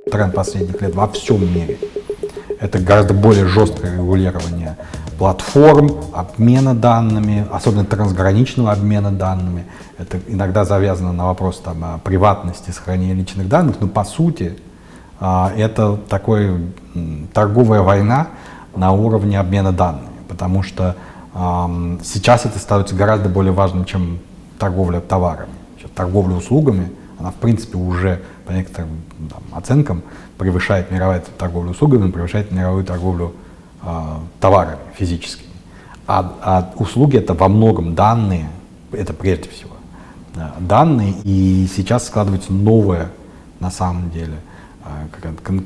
тренд последних лет во всем мире. Это гораздо более жесткое регулирование платформ, обмена данными, особенно трансграничного обмена данными. Это иногда завязано на вопрос там, приватности, сохранения личных данных, но по сути это такая торговая война на уровне обмена данными, потому что сейчас это становится гораздо более важным, чем торговля товарами. Торговля услугами, она в принципе уже по некоторым оценкам превышает мировую торговлю услугами, превышает мировую торговлю товарами физическими. А услуги это во многом данные, это прежде всего данные, и сейчас складывается новая на самом деле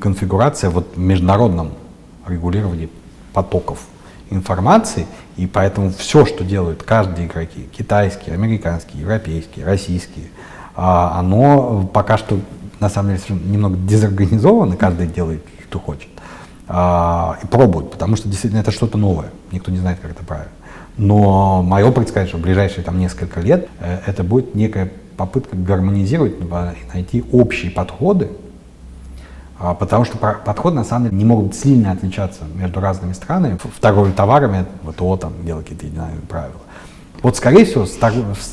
конфигурация вот в международном регулировании потоков информации, и поэтому все, что делают каждые игроки, китайские, американские, европейские, российские, оно пока что на самом деле немного дезорганизовано, каждый делает, что хочет, и пробует, потому что действительно это что-то новое, никто не знает, как это правильно. Но мое предсказание, что в ближайшие там несколько лет это будет некая попытка гармонизировать и найти общие подходы, потому что подходы на самом деле не могут сильно отличаться между разными странами. В торговле товарами ВТО там делают какие-то единые правила. Вот, скорее всего, с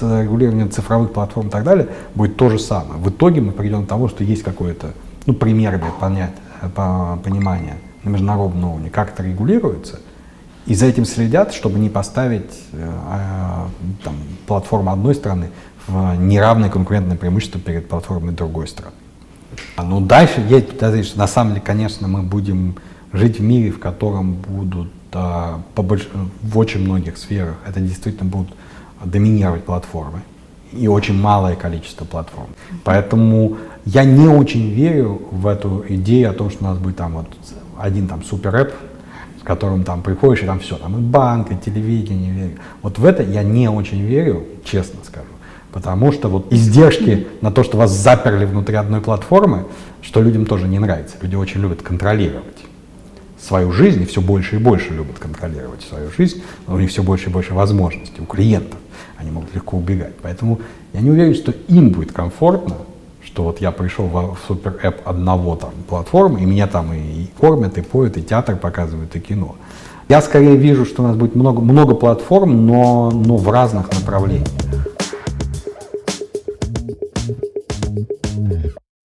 регулированием цифровых платформ и так далее будет то же самое. В итоге мы придем к тому, что есть какое-то примерное понимание на международном уровне, как это регулируется, и за этим следят, чтобы не поставить платформу одной страны в неравное конкурентное преимущество перед платформой другой страны. Ну, дальше есть подозрение, что на самом деле, конечно, мы будем жить в мире, в котором будут в очень многих сферах это действительно будут доминировать платформы и очень малое количество платформ. Поэтому я не очень верю в эту идею о том, что у нас будет там вот один там супер-эп, с которым там приходишь и там все, там и банк, и телевидение. Вот в это я не очень верю, честно скажу. Потому что вот издержки на то, что вас заперли внутри одной платформы, что людям тоже не нравится. Люди очень любят контролировать свою жизнь, и все больше и больше любят контролировать свою жизнь, но у них все больше и больше возможностей у клиентов. Они могут легко убегать. Поэтому я не уверен, что им будет комфортно, что вот я пришел в супер-эп одного там платформы, и меня там и кормят, и поют, и театр показывают, и кино. Я скорее вижу, что у нас будет много платформ, но в разных направлениях.